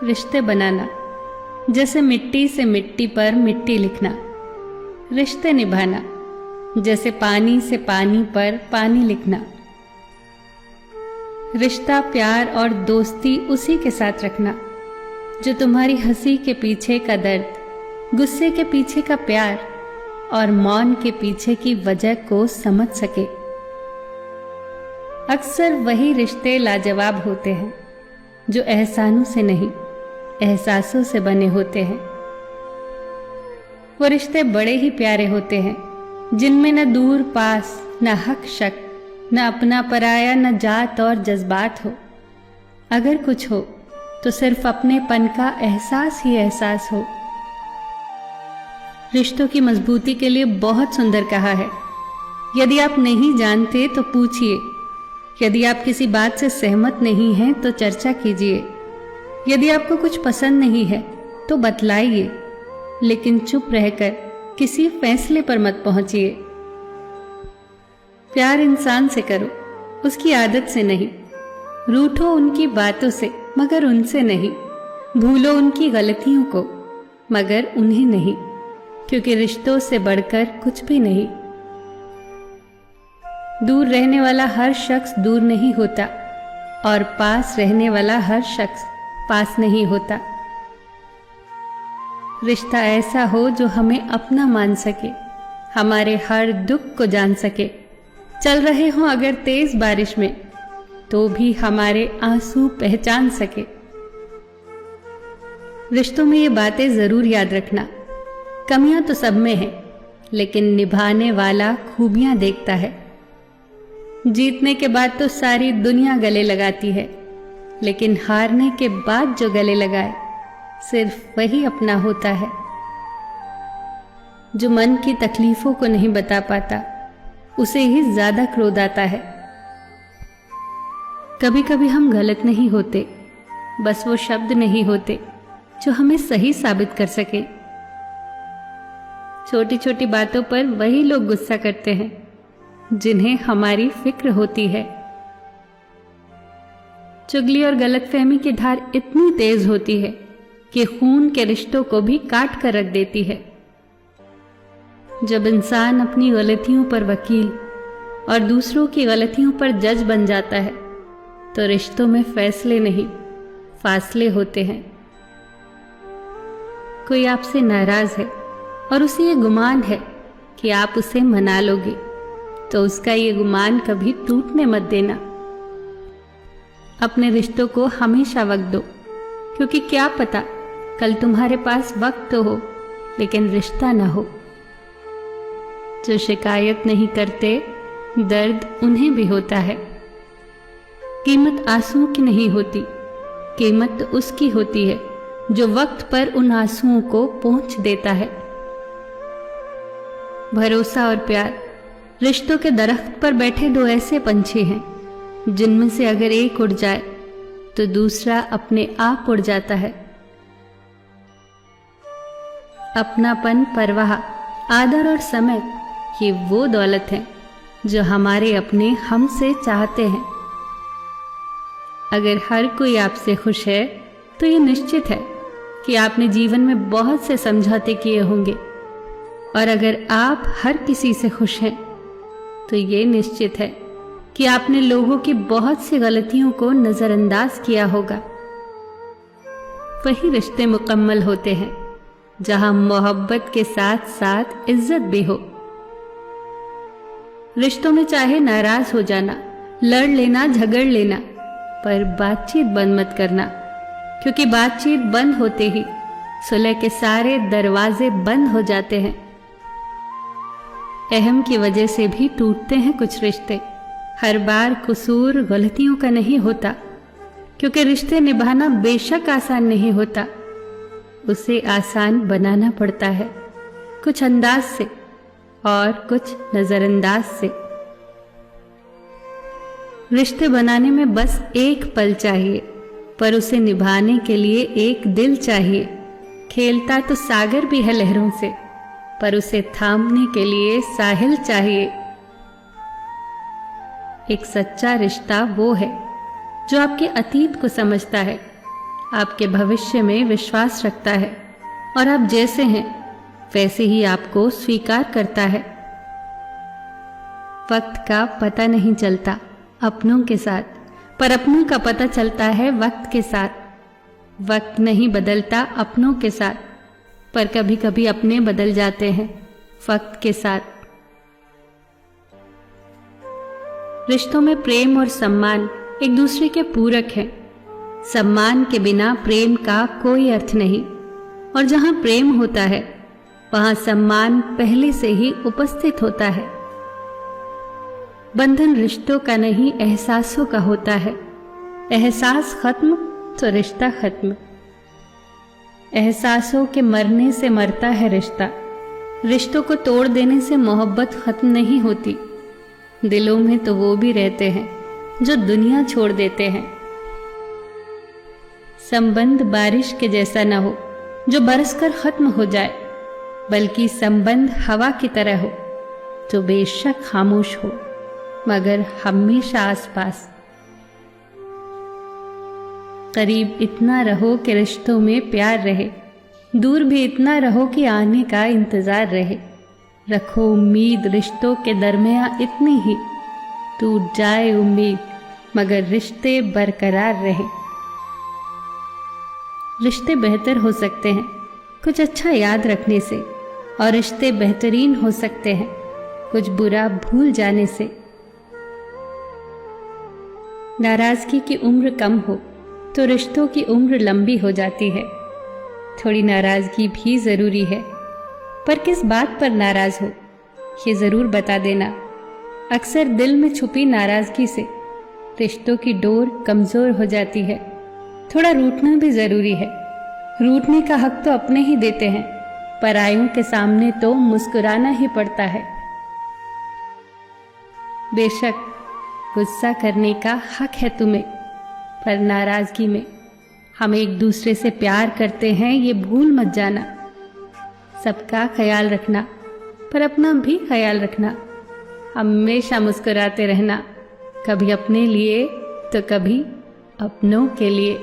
रिश्ते बनाना, जैसे मिट्टी से मिट्टी पर मिट्टी लिखना। रिश्ते निभाना, जैसे पानी से पानी पर पानी लिखना। रिश्ता, प्यार और दोस्ती उसी के साथ रखना जो तुम्हारी हंसी के पीछे का दर्द, गुस्से के पीछे का प्यार और मौन के पीछे की वजह को समझ सके। अक्सर वही रिश्ते लाजवाब होते हैं जो एहसानों से नहीं, एहसासों से बने होते हैं। वो रिश्ते बड़े ही प्यारे होते हैं जिनमें न दूर पास, न हक शक, न अपना पराया, न जात और जज्बात हो। अगर कुछ हो तो सिर्फ अपनेपन का एहसास ही एहसास हो। रिश्तों की मजबूती के लिए बहुत सुंदर कहा है, यदि आप नहीं जानते तो पूछिए, यदि आप किसी बात से सहमत नहीं हैं तो चर्चा कीजिए, यदि आपको कुछ पसंद नहीं है तो बतलाइए, लेकिन चुप रहकर किसी फैसले पर मत पहुंचिए। प्यार इंसान से करो, उसकी आदत से नहीं। रूठो उनकी बातों से मगर उनसे नहीं। भूलो उनकी गलतियों को मगर उन्हें नहीं, क्योंकि रिश्तों से बढ़कर कुछ भी नहीं। दूर रहने वाला हर शख्स दूर नहीं होता और पास रहने वाला हर शख्स पास नहीं होता। रिश्ता ऐसा हो जो हमें अपना मान सके, हमारे हर दुख को जान सके। चल रहे हों अगर तेज बारिश में तो भी हमारे आंसू पहचान सके। रिश्तों में ये बातें जरूर याद रखना, कमियां तो सब में है, लेकिन निभाने वाला खूबियां देखता है। जीतने के बाद तो सारी दुनिया गले लगाती है, लेकिन हारने के बाद जो गले लगाए सिर्फ वही अपना होता है। जो मन की तकलीफों को नहीं बता पाता उसे ही ज्यादा क्रोध आता है। कभी कभी हम गलत नहीं होते, बस वो शब्द नहीं होते जो हमें सही साबित कर सके। छोटी छोटी बातों पर वही लोग गुस्सा करते हैं जिन्हें हमारी फिक्र होती है। चुगली और गलतफहमी की धार इतनी तेज होती है कि खून के रिश्तों को भी काट कर रख देती है। जब इंसान अपनी गलतियों पर वकील और दूसरों की गलतियों पर जज बन जाता है तो रिश्तों में फैसले नहीं, फासले होते हैं। कोई आपसे नाराज है और उसे ये गुमान है कि आप उसे मना लोगे, तो उसका ये गुमान कभी टूटने मत देना। अपने रिश्तों को हमेशा वक्त दो, क्योंकि क्या पता कल तुम्हारे पास वक्त तो हो लेकिन रिश्ता ना हो। जो शिकायत नहीं करते दर्द उन्हें भी होता है। कीमत आंसुओं की नहीं होती, कीमत तो उसकी होती है जो वक्त पर उन आंसुओं को पोंछ देता है। भरोसा और प्यार रिश्तों के दरख्त पर बैठे दो ऐसे पंछी हैं जिनमें से अगर एक उड़ जाए तो दूसरा अपने आप उड़ जाता है। अपनापन, परवाह, आदर और समय ये वो दौलत है जो हमारे अपने हमसे चाहते हैं। अगर हर कोई आपसे खुश है तो ये निश्चित है कि आपने जीवन में बहुत से समझौते किए होंगे, और अगर आप हर किसी से खुश हैं तो ये निश्चित है कि आपने लोगों की बहुत सी गलतियों को नजरअंदाज किया होगा। वही रिश्ते मुकम्मल होते हैं जहां मोहब्बत के साथ साथ इज्जत भी हो। रिश्तों में चाहे नाराज हो जाना, लड़ लेना, झगड़ लेना, पर बातचीत बंद मत करना, क्योंकि बातचीत बंद होते ही सुलह के सारे दरवाजे बंद हो जाते हैं। अहम की वजह से भी टूटते हैं कुछ रिश्ते। हर बार कसूर गलतियों का नहीं होता, क्योंकि रिश्ते निभाना बेशक आसान नहीं होता, उसे आसान बनाना पड़ता है, कुछ अंदाज से और कुछ नजरअंदाज से। रिश्ते बनाने में बस एक पल चाहिए, पर उसे निभाने के लिए एक दिल चाहिए। खेलता तो सागर भी है लहरों से, पर उसे थामने के लिए साहिल चाहिए। एक सच्चा रिश्ता वो है जो आपके अतीत को समझता है, आपके भविष्य में विश्वास रखता है और आप जैसे हैं वैसे ही आपको स्वीकार करता है। वक्त का पता नहीं चलता अपनों के साथ, पर अपनों का पता चलता है वक्त के साथ। वक्त नहीं बदलता अपनों के साथ, पर कभी कभी अपने बदल जाते हैं वक्त के साथ। रिश्तों में प्रेम और सम्मान एक दूसरे के पूरक हैं। सम्मान के बिना प्रेम का कोई अर्थ नहीं, और जहां प्रेम होता है वहां सम्मान पहले से ही उपस्थित होता है। बंधन रिश्तों का नहीं, एहसासों का होता है। एहसास खत्म तो रिश्ता खत्म। एहसासों के मरने से मरता है रिश्ता। रिश्तों को तोड़ देने से मोहब्बत खत्म नहीं होती। दिलों में तो वो भी रहते हैं जो दुनिया छोड़ देते हैं। संबंध बारिश के जैसा न हो जो बरसकर खत्म हो जाए, बल्कि संबंध हवा की तरह हो जो बेशक खामोश हो मगर हमेशा आसपास। करीब इतना रहो कि रिश्तों में प्यार रहे, दूर भी इतना रहो कि आने का इंतजार रहे। रखो उम्मीद रिश्तों के दरमियां इतनी ही, टूट जाए उम्मीद मगर रिश्ते बरकरार रहे। रिश्ते बेहतर हो सकते हैं कुछ अच्छा याद रखने से, और रिश्ते बेहतरीन हो सकते हैं कुछ बुरा भूल जाने से। नाराजगी की उम्र कम हो तो रिश्तों की उम्र लंबी हो जाती है। थोड़ी नाराजगी भी जरूरी है, पर किस बात पर नाराज हो ये जरूर बता देना। अक्सर दिल में छुपी नाराजगी से रिश्तों की डोर कमजोर हो जाती है। थोड़ा रूठना भी जरूरी है। रूठने का हक तो अपने ही देते हैं, परायों के सामने तो मुस्कुराना ही पड़ता है। बेशक गुस्सा करने का हक है तुम्हें, पर नाराजगी में हम एक दूसरे से प्यार करते हैं ये भूल मत जाना। सबका ख्याल रखना, पर अपना भी ख्याल रखना। हमेशा मुस्कुराते रहना, कभी अपने लिए तो कभी अपनों के लिए।